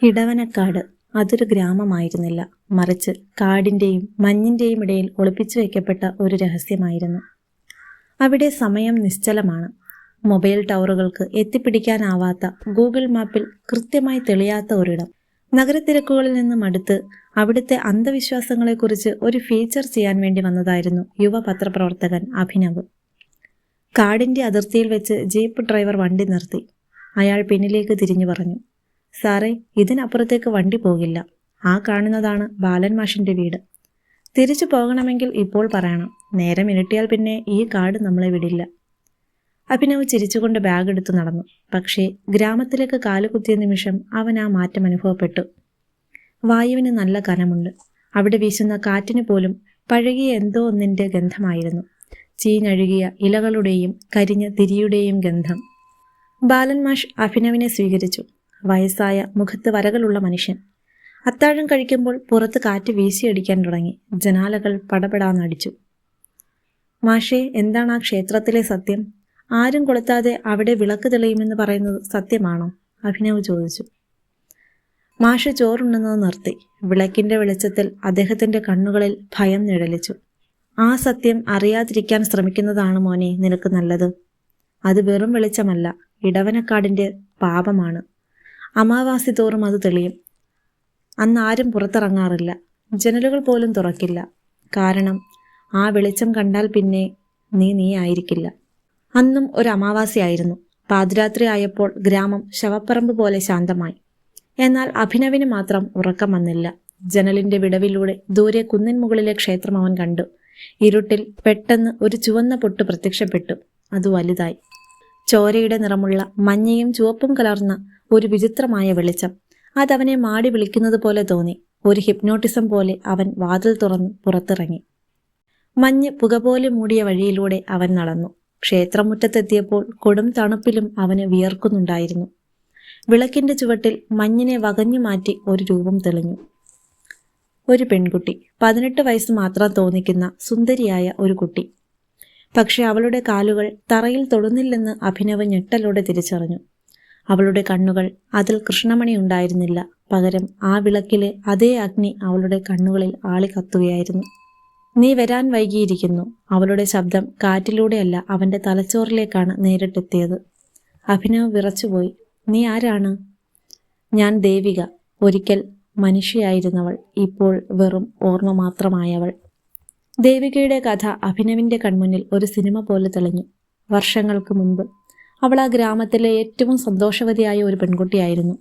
ഇടവനക്കാട് അതൊരു ഗ്രാമമായിരുന്നില്ല, മറിച്ച് കാടിൻ്റെയും മഞ്ഞിൻ്റെയും ഇടയിൽ ഒളിപ്പിച്ചു വയ്ക്കപ്പെട്ട ഒരു രഹസ്യമായിരുന്നു. അവിടെ സമയം നിശ്ചലമാണ്. മൊബൈൽ ടവറുകൾക്ക് എത്തിപ്പിടിക്കാനാവാത്ത, ഗൂഗിൾ മാപ്പിൽ കൃത്യമായി തെളിയാത്ത ഒരിടം. നഗരത്തിരക്കുകളിൽ നിന്നും അടുത്ത് അവിടുത്തെ അന്ധവിശ്വാസങ്ങളെക്കുറിച്ച് ഒരു ഫീച്ചർ ചെയ്യാൻ വേണ്ടി വന്നതായിരുന്നു യുവ പത്രപ്രവർത്തകൻ അഭിനവ്. കാടിൻ്റെ അതിർത്തിയിൽ വെച്ച് ജീപ്പ് ഡ്രൈവർ വണ്ടി നിർത്തി. അയാൾ പിന്നിലേക്ക് തിരിഞ്ഞു പറഞ്ഞു, സാറേ, ഇതിനപ്പുറത്തേക്ക് വണ്ടി പോകില്ല. ആ കാണുന്നതാണ് ബാലൻ മാഷിൻ്റെ വീട്. തിരിച്ചു പോകണമെങ്കിൽ ഇപ്പോൾ പറയണം. നേരം ഇരുട്ടിയാൽ പിന്നെ ഈ കാട് നമ്മളെ വിടില്ല. അഭിനവ് ചിരിച്ചുകൊണ്ട് ബാഗ് എടുത്തു നടന്നു. പക്ഷേ ഗ്രാമത്തിലേക്ക് കാലുകുത്തിയ നിമിഷം അവൻ ആ മാറ്റം അനുഭവപ്പെട്ടു. വായുവിന് നല്ല കനമുണ്ട്. അവിടെ വീശുന്ന കാറ്റിന് പോലും പഴകിയ എന്തോ ഒന്നിൻ്റെ ഗന്ധമായിരുന്നു. ചീഞ്ഞഴുകിയ ഇലകളുടെയും കരിഞ്ഞ തിരിയുടെയും ഗന്ധം. ബാലൻ മാഷ് അഭിനവിനെ സ്വീകരിച്ചു. വയസ്സായ, മുഖത്ത് വരകളുള്ള മനുഷ്യൻ. അത്താഴം കഴിക്കുമ്പോൾ പുറത്ത് കാറ്റ് വീശിയടിക്കാൻ തുടങ്ങി. ജനാലകൾ പടപെടാന്നടിച്ചു. മാഷേ, എന്താണ് ആ ക്ഷേത്രത്തിലെ സത്യം? ആരും കൊളുത്താതെ അവിടെ വിളക്ക് തെളിയുമെന്ന് പറയുന്നത് സത്യമാണോ? അഭിനവ് ചോദിച്ചു. മാഷ് ചോറുണ്ണുന്നത് നിർത്തി. വിളക്കിൻ്റെ വെളിച്ചത്തിൽ അദ്ദേഹത്തിൻ്റെ കണ്ണുകളിൽ ഭയം നിഴലിച്ചു. ആ സത്യം അറിയാതിരിക്കാൻ ശ്രമിക്കുന്നതാണ് മോനെ നിനക്ക് നല്ലത്. അത് വെറും വെളിച്ചമല്ല, ഇടവനക്കാടിൻ്റെ പാപമാണ്. അമാവാസി തോറും അത് തെളിയും. അന്ന് ആരും പുറത്തിറങ്ങാറില്ല. ജനലുകൾ പോലും തുറക്കില്ല. കാരണം ആ വെളിച്ചം കണ്ടാൽ പിന്നെ നീ ആയിരിക്കില്ല. അന്നും ഒരു അമാവാസിയായിരുന്നു. പാതിരാത്രി ആയപ്പോൾ ഗ്രാമം ശവപ്പറമ്പ് പോലെ ശാന്തമായി. എന്നാൽ അഭിനവിന് മാത്രം ഉറക്കം വന്നില്ല. ജനലിൻ്റെ വിടവിലൂടെ ദൂരെ കുന്നിൻ മുകളിലെ ക്ഷേത്രം അവൻ കണ്ടു. ഇരുട്ടിൽ പെട്ടെന്ന് ഒരു ചുവന്ന പൊട്ട് പ്രത്യക്ഷപ്പെട്ടു. അത് വലുതായി. ചോരയുടെ നിറമുള്ള മഞ്ഞയും ചുവപ്പും കലർന്ന ഒരു വിചിത്രമായ വെളിച്ചം. അതവനെ മാടി വിളിക്കുന്നത് പോലെ തോന്നി. ഒരു ഹിപ്നോട്ടിസം പോലെ അവൻ വാതിൽ തുറന്ന് പുറത്തിറങ്ങി. മഞ്ഞ് പുക പോലെ മൂടിയ വഴിയിലൂടെ അവൻ നടന്നു. ക്ഷേത്രമുറ്റത്തെത്തിയപ്പോൾ കൊടും തണുപ്പിലും അവന് വിയർക്കുന്നുണ്ടായിരുന്നു. വിളക്കിൻ്റെ ചുവട്ടിൽ മഞ്ഞിനെ വകഞ്ഞു മാറ്റി ഒരു രൂപം തെളിഞ്ഞു. ഒരു പെൺകുട്ടി. 18 വയസ്സ് മാത്രം തോന്നിക്കുന്ന സുന്ദരിയായ ഒരു കുട്ടി. പക്ഷെ അവളുടെ കാലുകൾ തറയിൽ തൊടുന്നില്ലെന്ന് അഭിനവ് ഞെട്ടലോടെ തിരിച്ചറിഞ്ഞു. അവളുടെ കണ്ണുകൾ, അതിൽ കൃഷ്ണമണി ഉണ്ടായിരുന്നില്ല. പകരം ആ വിളക്കിലെ അതേ അഗ്നി അവളുടെ കണ്ണുകളിൽ ആളിക്കത്തുകയായിരുന്നു. നീ വരാൻ വൈകിയിരിക്കുന്നു. അവളുടെ ശബ്ദം കാറ്റിലൂടെയല്ല, അവൻ്റെ തലച്ചോറിലേക്കാണ് നേരിട്ടെത്തിയത്. അഭിനവ് വിറച്ചുപോയി. നീ ആരാണ്? ഞാൻ ദേവിക. ഒരിക്കൽ മനുഷ്യയായിരുന്നവൾ, ഇപ്പോൾ വെറും ഓർമ്മ മാത്രമായവൾ. ദേവികയുടെ കഥ അഭിനവിൻ്റെ കൺമുന്നിൽ ഒരു സിനിമ പോലെ തെളിഞ്ഞു. വർഷങ്ങൾക്ക് മുൻപ് അവൾ ആ ഗ്രാമത്തിലെ ഏറ്റവും സന്തോഷവതിയായ ഒരു പെൺകുട്ടിയായിരുന്നു.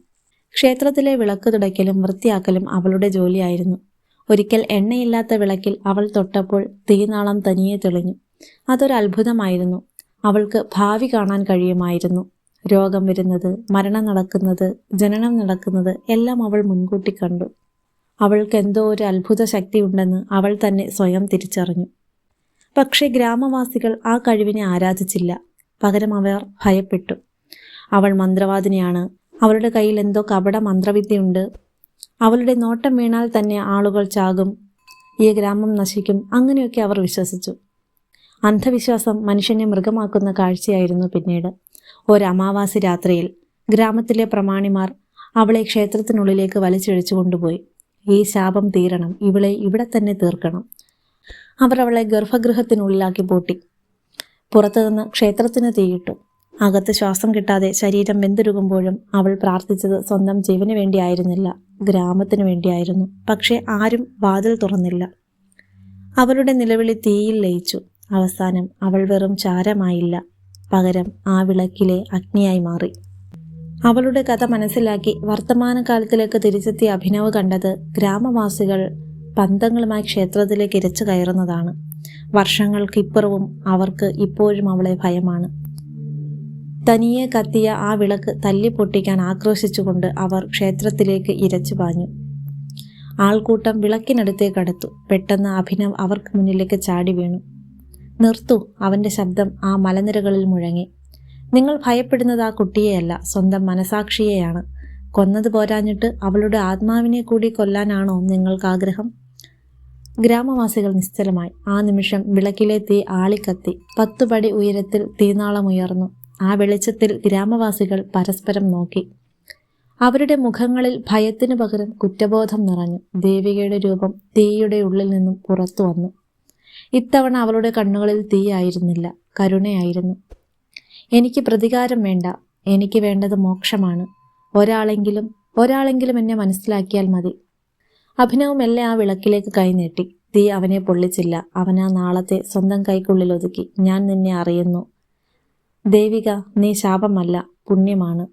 ക്ഷേത്രത്തിലെ വിളക്ക് തുടയ്ക്കലും വൃത്തിയാക്കലും അവളുടെ ജോലിയായിരുന്നു. ഒരിക്കൽ എണ്ണയില്ലാത്ത വിളക്കിൽ അവൾ തൊട്ടപ്പോൾ തീനാളം തനിയെ തെളിഞ്ഞു. അതൊരു അത്ഭുതമായിരുന്നു. അവൾക്ക് ഭാവി കാണാൻ കഴിയുമായിരുന്നു. രോഗം വരുന്നത്, മരണം നടക്കുന്നത്, ജനനം നടക്കുന്നത് എല്ലാം അവൾ മുൻകൂട്ടി കണ്ടു. അവൾക്ക് എന്തോ ഒരു അത്ഭുത ശക്തി ഉണ്ടെന്ന് അവൾ തന്നെ സ്വയം തിരിച്ചറിഞ്ഞു. പക്ഷേ ഗ്രാമവാസികൾ ആ കഴിവിനെ ആരാധിച്ചില്ല. പകരം അവർ ഭയപ്പെട്ടു. അവൾ മന്ത്രവാദിനിയാണ്. അവളുടെ കയ്യിൽ എന്തോ കപട മന്ത്രവിദ്യയുണ്ട്. അവളുടെ നോട്ടം വീണാൽ തന്നെ ആളുകൾ ചാകും, ഈ ഗ്രാമം നശിക്കും. അങ്ങനെയൊക്കെ അവർ വിശ്വസിച്ചു. അന്ധവിശ്വാസം മനുഷ്യനെ മൃഗമാക്കുന്ന കാഴ്ചയായിരുന്നു പിന്നീട്. ഒരു അമാവാസി രാത്രിയിൽ ഗ്രാമത്തിലെ പ്രമാണിമാർ അവളെ ക്ഷേത്രത്തിനുള്ളിലേക്ക് വലിച്ചിഴച്ചു കൊണ്ടുപോയി. ഈ ശാപം തീരണം, ഇവളെ ഇവിടെ തന്നെ തീർക്കണം. അവർ അവളെ ഗർഭഗൃഹത്തിനുള്ളിലാക്കി പൂട്ടി. പുറത്തുനിന്ന് ക്ഷേത്രത്തിന് തീയിട്ടു. അകത്ത് ശ്വാസം കിട്ടാതെ ശരീരം വെന്തുരുകുമ്പോഴും അവൾ പ്രാർത്ഥിച്ചത് സ്വന്തം ജീവന് വേണ്ടിയായിരുന്നില്ല, ഗ്രാമത്തിനു വേണ്ടിയായിരുന്നു. പക്ഷേ ആരും വാതിൽ തുറന്നില്ല. അവളുടെ നിലവിളി തീയിൽ ലയിച്ചു. അവസാനം അവൾ വെറും ചാരമായില്ല, പകരം ആ വിളക്കിലെ അഗ്നിയായി മാറി. അവളുടെ കഥ മനസ്സിലാക്കി വർത്തമാനകാലത്തിലേക്ക് തിരിച്ചെത്തിയ അഭിനവ് കണ്ടത് ഗ്രാമവാസികൾ പന്തങ്ങളുമായി ക്ഷേത്രത്തിലേക്ക് ഇരച്ചു കയറുന്നതാണ്. വർഷങ്ങൾക്കിപ്പുറവും അവർക്ക് ഇപ്പോഴും അവളെ ഭയമാണ്. തനിയെ കത്തിയ ആ വിളക്ക് തല്ലിപ്പൊട്ടിക്കാൻ ആക്രോശിച്ചുകൊണ്ട് അവർ ക്ഷേത്രത്തിലേക്ക് ഇരച്ചു പാഞ്ഞു. ആൾക്കൂട്ടം വിളക്കിനടുത്തേക്കടുത്തു. പെട്ടെന്ന് അഭിനവ് അവർക്ക് മുന്നിലേക്ക് ചാടി വീണു. നിർത്തൂ! അവൻ്റെ ശബ്ദം ആ മലനിരകളിൽ മുഴങ്ങി. നിങ്ങൾ ഭയപ്പെടുന്നത് ആ കുട്ടിയെയല്ല, സ്വന്തം മനസാക്ഷിയെയാണ്. കൊന്നത് പോരാഞ്ഞിട്ട് അവളുടെ ആത്മാവിനെ കൂടി കൊല്ലാനാണോ നിങ്ങൾക്കാഗ്രഹം? ഗ്രാമവാസികൾ നിശ്ചലമായി. ആ നിമിഷം വിളക്കിലെ തീ ആളിക്കത്തി. 10 പടി ഉയരത്തിൽ തീനാളമുയർന്നു. ആ വെളിച്ചത്തിൽ ഗ്രാമവാസികൾ പരസ്പരം നോക്കി. അവരുടെ മുഖങ്ങളിൽ ഭയത്തിനു പകരം കുറ്റബോധം നിറഞ്ഞു. ദേവികയുടെ രൂപം തീയുടെ ഉള്ളിൽ നിന്നും പുറത്തു വന്നു. ഇത്തവണ അവളുടെ കണ്ണുകളിൽ തീയായിരുന്നില്ല, കരുണയായിരുന്നു. എനിക്ക് പ്രതികാരം വേണ്ട, എനിക്ക് വേണ്ടത് മോക്ഷമാണ്. ഒരാളെങ്കിലും എന്നെ മനസ്സിലാക്കിയാൽ മതി. അഭിനവ് മെല്ലെ ആ വിളക്കിലേക്ക് കൈനീട്ടി. തീ അവനെ പൊള്ളിച്ചില്ല. അവൻ ആ നാളത്തെ സ്വന്തം കൈക്കുള്ളിൽ ഒതുക്കി. ഞാൻ നിന്നെ അറിയുന്നു ദേവിക, നീ ശാപമല്ല, പുണ്യമാണ്.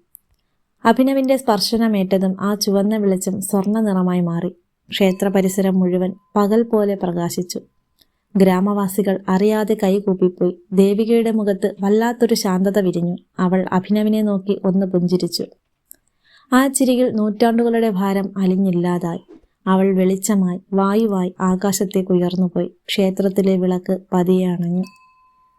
അഭിനവിന്റെ സ്പർശനമേറ്റതും ആ ചുവന്ന വെളിച്ചം സ്വർണ്ണ നിറമായി മാറി. ക്ഷേത്ര പരിസരം മുഴുവൻ പകൽ പോലെ പ്രകാശിച്ചു. ഗ്രാമവാസികൾ അറിയാതെ കൈകൂപ്പിപ്പോയി. ദേവികയുടെ മുഖത്ത് വല്ലാത്തൊരു ശാന്തത വിരിഞ്ഞു. അവൾ അഭിനവിനെ നോക്കി ഒന്ന് പുഞ്ചിരിച്ചു. ആ ചിരിയിൽ നൂറ്റാണ്ടുകളുടെ ഭാരം അലിഞ്ഞില്ലാതായി. അവൾ വെളിച്ചമായി, വായുവായി ആകാശത്തേക്ക് ഉയർന്നുപോയി. ക്ഷേത്രത്തിലെ വിളക്ക് പതിയെ അണഞ്ഞു.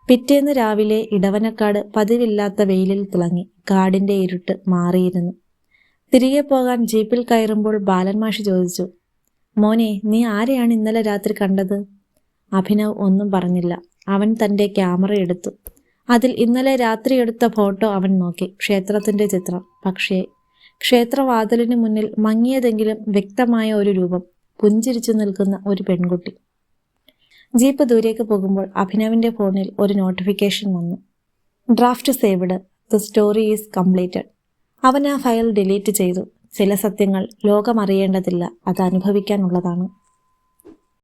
പിറ്റേന്ന് രാവിലെ ഇടവനക്കാട് പതിവില്ലാത്ത വെയിലിൽ തിളങ്ങി. കാടിന്റെ ഇരുട്ട് മാറിയിരുന്നു. തിരികെ പോകാൻ ജീപ്പിൽ കയറുമ്പോൾ ബാലൻമാഷി ചോദിച്ചു, മോനെ, നീ ആരെയാണ് ഇന്നലെ രാത്രി കണ്ടത്? അഭിനവ് ഒന്നും പറഞ്ഞില്ല. അവൻ തൻ്റെ ക്യാമറ എടുത്തു. അതിൽ ഇന്നലെ രാത്രി എടുത്ത ഫോട്ടോ അവൻ നോക്കി. ക്ഷേത്രത്തിന്റെ ചിത്രം. പക്ഷേ ക്ഷേത്രവാതിലിന് മുന്നിൽ മങ്ങിയതെങ്കിലും വ്യക്തമായ ഒരു രൂപം, പുഞ്ചിരിച്ചു നിൽക്കുന്ന ഒരു പെൺകുട്ടി. ജീപ്പ് ദൂരേക്ക് പോകുമ്പോൾ അഭിനവിന്റെ ഫോണിൽ ഒരു നോട്ടിഫിക്കേഷൻ വന്നു. Draft saved, the story is completed. അവൻ ആ ഫയൽ ഡിലീറ്റ് ചെയ്തു. ചില സത്യങ്ങൾ ലോകം അറിയേണ്ടതില്ല, അത് അനുഭവിക്കാനുള്ളതാണ്.